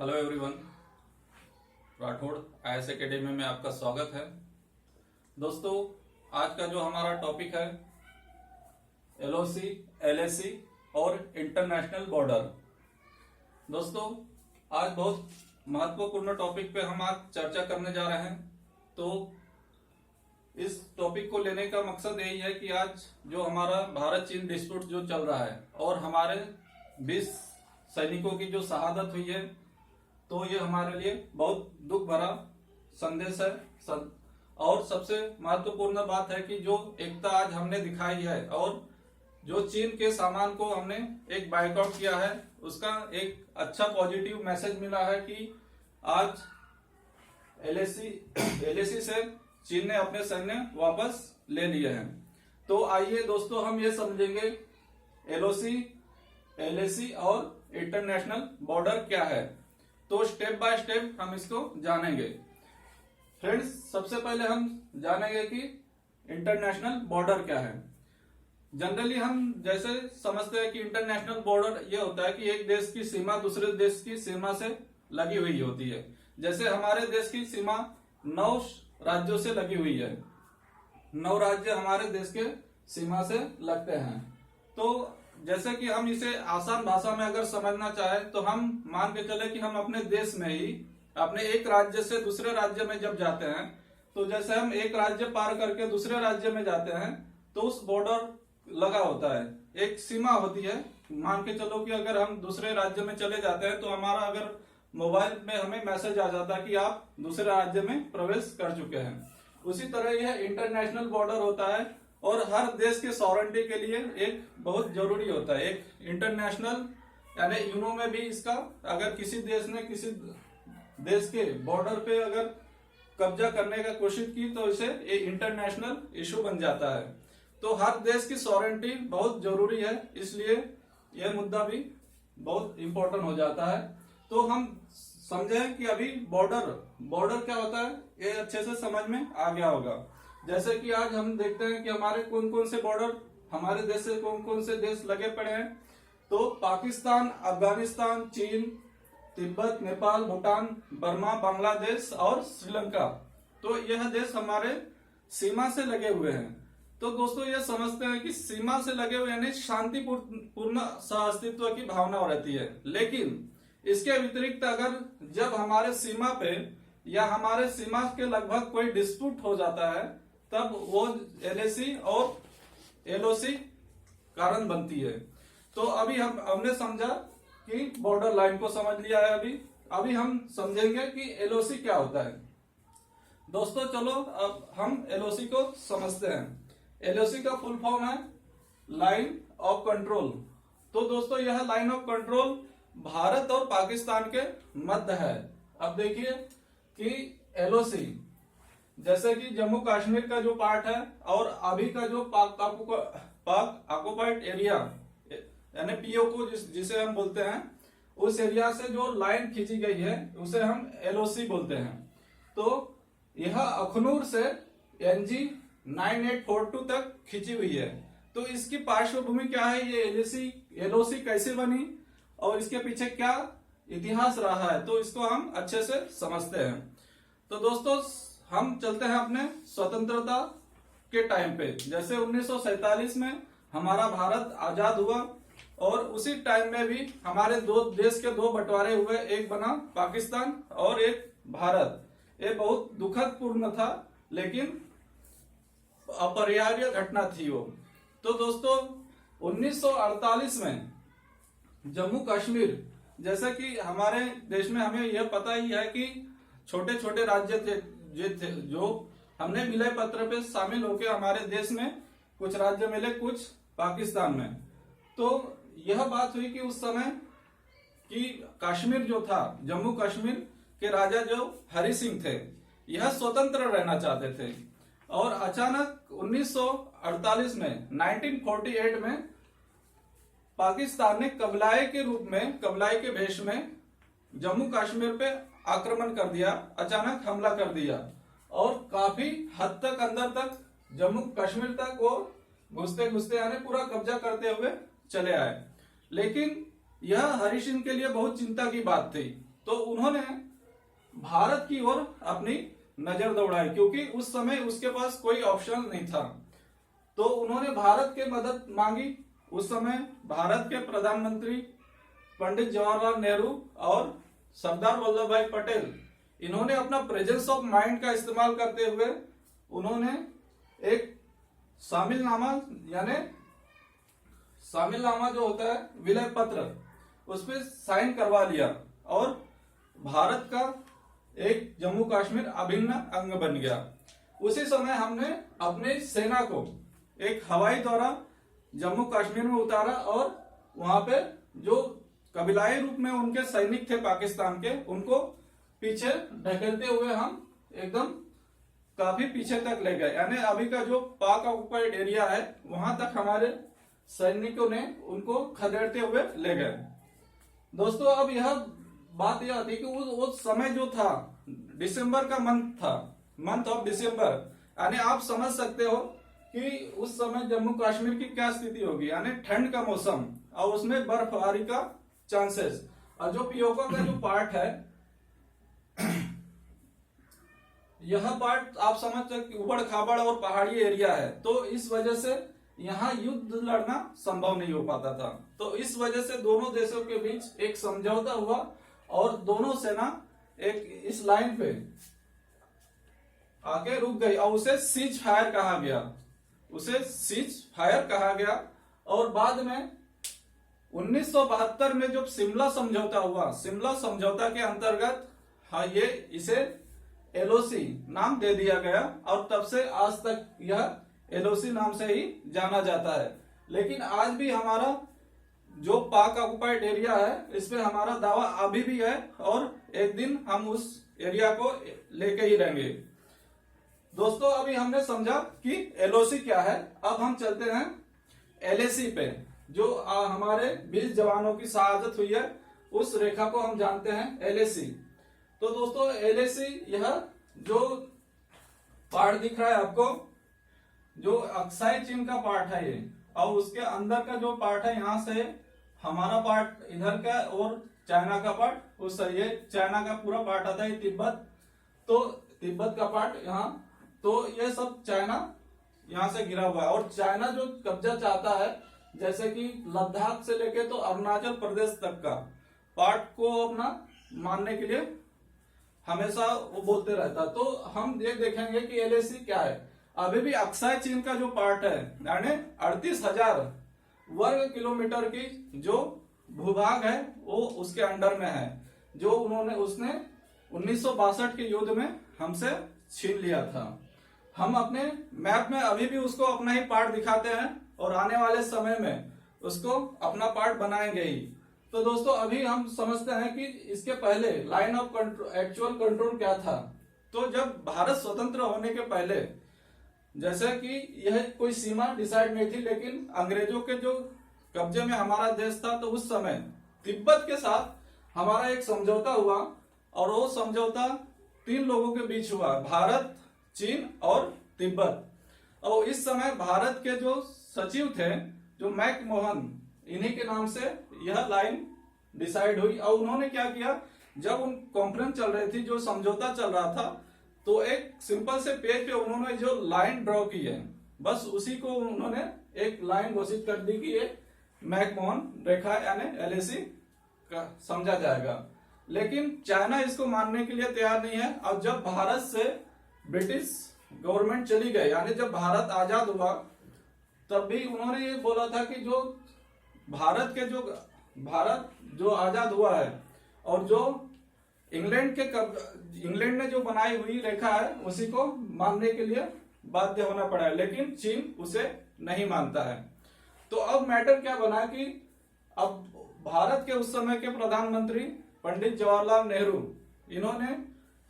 Hello everyone, Rathore IAS academy में आपका स्वागत है। दोस्तों, आज का जो हमारा टॉपिक है एलओसी, एलएसी और इंटरनेशनल बॉर्डर। दोस्तों, आज बहुत महत्वपूर्ण टॉपिक पे हम आज चर्चा करने जा रहे हैं। तो इस टॉपिक को लेने का मकसद यही है कि आज जो हमारा भारत चीन डिस्प्यूट जो चल रहा है और हमारे 20 सैनिकों की जो शहादत हुई है, तो ये हमारे लिए बहुत दुख भरा संदेश है। और सबसे महत्वपूर्ण बात है कि जो एकता आज हमने दिखाई है और जो चीन के सामान को हमने एक बायकॉट किया है, उसका एक अच्छा पॉजिटिव मैसेज मिला है कि आज एलएसी से चीन ने अपने सैन्य वापस ले लिए हैं। तो आइए दोस्तों, हम ये समझेंगे एलओसी, एलएसी और इंटरनेशनल बॉर्डर क्या है। तो स्टेप बाय स्टेप हम इसको जानेंगे। फ्रेंड्स, सबसे पहले हम जानेंगे कि इंटरनेशनल बॉर्डर क्या है। जनरली हम जैसे समझते हैं कि इंटरनेशनल बॉर्डर ये होता है कि एक देश की सीमा दूसरे देश की सीमा से लगी हुई होती है। जैसे हमारे देश की सीमा 9 राज्यों से लगी हुई है। 9 राज्य हमारे देश के सीमा से लगते हैं। तो जैसे कि हम इसे आसान भाषा में अगर समझना चाहें तो हम मान के चले कि हम अपने देश में ही अपने एक राज्य से दूसरे राज्य में जब जाते हैं, तो जैसे हम एक राज्य पार करके दूसरे राज्य में जाते हैं तो उस बॉर्डर लगा होता है, एक सीमा होती है। मान के चलो कि अगर हम दूसरे राज्य में चले जाते हैं तो हमारा अगर मोबाइल में हमें मैसेज आ जाता है कि आप दूसरे राज्य में प्रवेश कर चुके हैं। उसी तरह यह इंटरनेशनल बॉर्डर होता है और हर देश के सॉवरेंटी के लिए एक बहुत जरूरी होता है। एक इंटरनेशनल यानी यूनो में भी इसका अगर किसी देश ने किसी देश के बॉर्डर पे अगर कब्जा करने का कोशिश की तो इसे एक इंटरनेशनल इशू बन जाता है। तो हर देश की सॉवरेंटी बहुत जरूरी है, इसलिए यह मुद्दा भी बहुत इंपॉर्टेंट हो जाता है। तो हम समझें कि अभी बॉर्डर क्या होता है, ये अच्छे से समझ में आ गया होगा। जैसे कि आज हम देखते हैं कि हमारे कौन कौन से बॉर्डर हमारे देश से कौन कौन से देश लगे पड़े हैं। तो पाकिस्तान, अफगानिस्तान, चीन, तिब्बत, नेपाल, भूटान, बर्मा, बांग्लादेश और श्रीलंका, तो यह देश हमारे सीमा से लगे हुए हैं। तो दोस्तों, ये समझते हैं कि सीमा से लगे हुए यानी शांतिपूर्ण सहअस्तित्व की भावना रहती है। लेकिन इसके व्यतिरिक्त अगर जब हमारे सीमा पे या हमारे सीमा के लगभग कोई डिस्प्यूट हो जाता है, तब वो एलएसी और एलओसी कारण बनती है। तो अभी हमने समझा कि बॉर्डर लाइन को समझ लिया है। अभी हम समझेंगे कि एलओसी क्या होता है। दोस्तों, चलो अब हम एलओसी को समझते हैं। एलओसी का फुल फॉर्म है लाइन ऑफ कंट्रोल। तो दोस्तों, यह लाइन ऑफ कंट्रोल भारत और पाकिस्तान के मध्य है। अब देखिए कि एलओसी जैसे कि जम्मू कश्मीर का जो पार्ट है और अभी का जो पाक ऑक्युपाइड एरिया यानी पीओके जिसे हम बोलते हैं, उस एरिया से जो लाइन खींची गई है उसे हम एलओसी बोलते हैं। तो यह अखनूर से एनजी 9842 तक खींची हुई है। तो इसकी पार्श्वभूमि क्या है, ये एलओसी कैसे बनी और इसके पीछे क्या इतिहास रहा है, तो इसको हम अच्छे से समझते हैं। तो दोस्तों, हम चलते हैं अपने स्वतंत्रता के टाइम पे। जैसे 1947 में हमारा भारत आजाद हुआ और उसी टाइम में भी हमारे देश के दो बंटवारे हुए, एक बना पाकिस्तान और एक भारत। ये बहुत दुखद पूर्ण था, लेकिन अपरिहार्य घटना थी वो। तो दोस्तों, 1948 में जम्मू कश्मीर, जैसे कि हमारे देश में हमें यह पता ही है कि छोटे छोटे राज्य थे जो हमने विलय पत्र पे शामिल होकर हमारे देश में कुछ राज्य मिले, कुछ पाकिस्तान में। तो यह बात हुई कि उस समय कि कश्मीर जो था, जम्मू कश्मीर के राजा जो हरि सिंह थे, यह स्वतंत्र रहना चाहते थे। और अचानक 1948 में 1948 में पाकिस्तान ने कबलाई के रूप में, कबलाई के भेष में जम्मू कश्मीर पे आक्रमण कर दिया, अचानक हमला कर दिया और काफी हद तक अंदर तक जम्मू कश्मीर तक वो घुसते घुसते यानी पूरा कब्जा करते हुए चले आए। लेकिन यह हरि सिंह के लिए बहुत चिंता की बात थी तो उन्होंने भारत की ओर अपनी नजर दौड़ाई, क्योंकि उस समय उसके पास कोई ऑप्शन नहीं था। तो उन्होंने भारत के मदद मांगी। उस समय भारत के प्रधानमंत्री पंडित जवाहरलाल नेहरू और सरदार वल्लभ भाई पटेल, इन्होंने अपना प्रेजेंस ऑफ माइंड का इस्तेमाल करते हुए उन्होंने एक शामिलनामा, यानी शामिलनामा जो होता है विलय पत्र, उस पर साइन करवा लिया और भारत का एक जम्मू कश्मीर अभिन्न अंग बन गया। उसी समय हमने अपनी सेना को एक हवाई द्वारा जम्मू कश्मीर में उतारा और वहां पे जो कबीलाई रूप में उनके सैनिक थे पाकिस्तान के, उनको पीछे ढकेलते हुए हम एकदम काफी पीछे तक ले गए, यानी अभी का जो पाक ऑक्युपाइड एरिया है वहां तक हमारे सैनिकों ने उनको खदेड़ते हुए ले गए। दोस्तों, अब यह बात यह आती है कि उस समय जो था दिसंबर का मंथ था, मंथ ऑफ दिसंबर, यानी आप समझ सकते हो कि उस समय जम्मू कश्मीर की क्या स्थिति होगी, यानी ठंड का मौसम और उसमें बर्फबारी का चांसेस। और जो पियोका का जो पार्ट है, यह पार्ट आप समझ सकते उबड़ खाबड़ और पहाड़ी एरिया है, तो इस वजह से यहाँ युद्ध लड़ना संभव नहीं हो पाता था। तो इस वजह से दोनों देशों के बीच एक समझौता हुआ और दोनों सेना एक इस लाइन पे आके रुक गई और उसे सीज फायर कहा गया, उसे सीज फायर कहा गया। और बाद में 1972 में जब शिमला समझौता हुआ, शिमला समझौता के अंतर्गत ये इसे एलओसी नाम दे दिया गया और तब से आज तक यह एलओसी नाम से ही जाना जाता है। लेकिन आज भी हमारा जो पाक ऑक्युपाइड एरिया है, इसमें हमारा दावा अभी भी है और एक दिन हम उस एरिया को लेके ही रहेंगे। दोस्तों, अभी हमने समझा कि एलओसी क्या है। अब हम चलते हैं एलएसी पे, जो हमारे 20 जवानों की शहादत हुई है, उस रेखा को हम जानते हैं एलएसी। तो दोस्तों, एलएसी यह जो पार्ट दिख रहा है आपको, जो अक्साई चीन का पार्ट है ये, और उसके अंदर का जो पार्ट है, यहाँ से हमारा पार्ट इधर का और चाइना का पार्ट उस, ये चाइना का पूरा पार्ट आता है तिब्बत, तो तिब्बत का पार्ट यहाँ, तो ये सब चाइना यहाँ से घिरा हुआ है। और चाइना जो कब्जा चाहता है, जैसे कि लद्दाख से लेके तो अरुणाचल प्रदेश तक का पार्ट को अपना मानने के लिए हमेशा वो बोलते रहता। तो हम ये देखेंगे कि एलएसी क्या है। अभी भी अक्साई चीन का जो पार्ट है, यानी 38,000 वर्ग किलोमीटर की जो भूभाग है, वो उसके अंडर में है, जो उसने 1962 के युद्ध में हमसे छीन लिया था। हम अपने मैप में अभी भी उसको अपना ही पार्ट दिखाते हैं और आने वाले समय में उसको अपना पार्ट बनाएंगे ही। तो दोस्तों, अभी हम समझते हैं कि इसके पहले line of control, actual control क्या था। तो जब भारत स्वतंत्र होने के पहले, जैसे कि यह कोई सीमा डिसाइड नहीं थी, लेकिन अंग्रेजों के जो कब्जे में हमारा देश था, तो उस समय तिब्बत के साथ हमारा एक समझौता हुआ और वो समझौता 3 लोगों के बीच हुआ, भारत, चीन और तिब्बत। और इस समय भारत के जो सचिव थे, जो मैकमोहन, इन्हीं के नाम से यह लाइन डिसाइड हुई। और उन्होंने क्या किया, जब उन कॉन्फ्रेंस चल रही थी, जो समझौता चल रहा था, तो एक सिंपल से पेज पे उन्होंने जो लाइन ड्रॉ की है, बस उसी को उन्होंने एक लाइन घोषित कर दी कि ये मैकमोहन रेखा यानी एलएसी का समझा जाएगा। लेकिन चाइना इसको मानने के लिए तैयार नहीं है। अब जब भारत से ब्रिटिश गवर्नमेंट चली गई, यानी जब भारत आजाद हुआ, तब भी उन्होंने ये बोला था कि जो भारत जो आजाद हुआ है और जो इंग्लैंड ने जो बनाई हुई रेखा है, उसी को मानने के लिए बाध्य होना पड़ा है, लेकिन चीन उसे नहीं मानता है। तो अब मैटर क्या बना कि अब भारत के उस समय के प्रधानमंत्री पंडित जवाहरलाल नेहरू, इन्होंने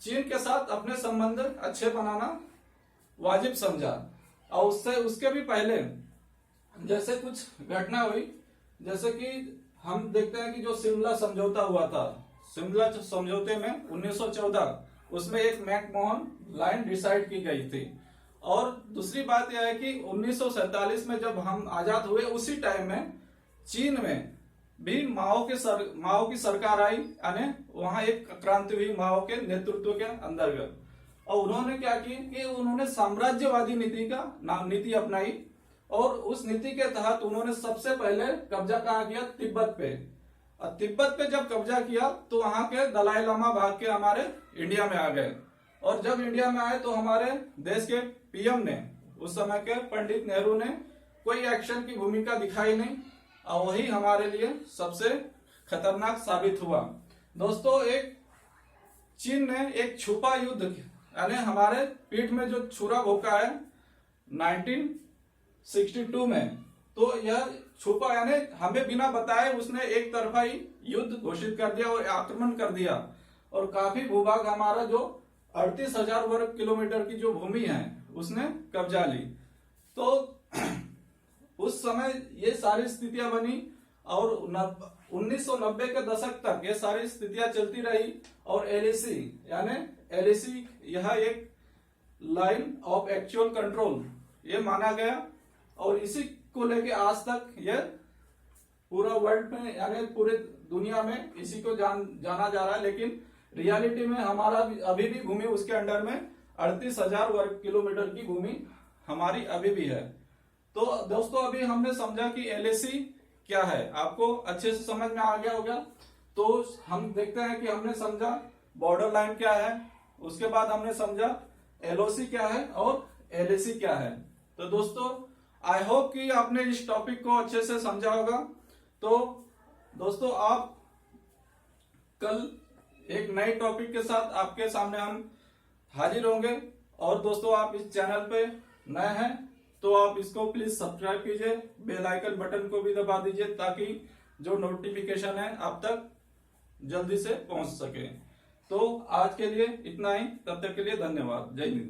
चीन के साथ अपने संबंध अच्छे बनाना वाजिब समझा। और उसके भी पहले जैसे कुछ घटना हुई, जैसे कि हम देखते हैं कि जो शिमला समझौता हुआ था, शिमला समझौते में 1914, उसमें एक मैकमोहन लाइन डिसाइड की गई थी। और दूसरी बात यह है कि 1947 में जब हम आजाद हुए, उसी टाइम में चीन में भी माओ की सरकार आई, यानी वहां एक क्रांति हुई माओ के नेतृत्व के अंतर्गत। और उन्होंने क्या की कि उन्होंने साम्राज्यवादी नीति अपनाई, और उस नीति के तहत उन्होंने सबसे पहले कब्जा कहाँ किया, तिब्बत पे। और तिब्बत पे जब कब्जा किया तो वहां के दलाई लामा भाग के हमारे इंडिया में आ गए। और जब इंडिया में आए तो हमारे देश के पीएम ने, उस समय के पंडित नेहरू ने कोई एक्शन की भूमिका दिखाई नहीं, और वही हमारे लिए सबसे खतरनाक साबित हुआ। दोस्तों, एक चीन ने एक छुपा युद्ध, यानी हमारे पीठ में जो छुरा भोंका है 1962 में, तो यह छुपा, यानी हमें बिना बताए उसने एक तरफा ही युद्ध घोषित कर दिया और आक्रमण कर दिया, और काफी भूभाग हमारा जो 38,000 वर्ग किलोमीटर की जो भूमि है उसने कब्जा ली। तो उस समय ये सारी स्थितियां बनी, और 1990 के दशक तक ये सारी स्थितियां चलती रही। और एलएसी, यानी एलएसी यह एक लाइन ऑफ एक्चुअल कंट्रोल ये माना गया, और इसी को लेके आज तक ये पूरा वर्ल्ड में, यानी पूरे दुनिया में इसी को जाना जा रहा है। लेकिन रियलिटी में हमारा अभी भी भूमि उसके अंडर में 38,000 वर्ग किलोमीटर की भूमि हमारी अभी भी है। तो दोस्तों, अभी हमने समझा कि एलएसी क्या है, आपको अच्छे से समझ में आ गया होगा। तो हम देखते हैं कि हमने समझा बॉर्डर लाइन क्या है, उसके बाद हमने समझा एलओसी क्या है और एलएसी क्या है। तो दोस्तों, आई होप कि आपने इस टॉपिक को अच्छे से समझा होगा। तो दोस्तों, आप कल एक नए टॉपिक के साथ आपके सामने हम हाजिर होंगे। और दोस्तों, आप इस चैनल पे नए हैं तो आप इसको प्लीज सब्सक्राइब कीजिए, बेल आइकन बटन को भी दबा दीजिए, ताकि जो नोटिफिकेशन है आप तक जल्दी से पहुंच सके। तो आज के लिए इतना ही, तब तक के लिए धन्यवाद। जय हिंद।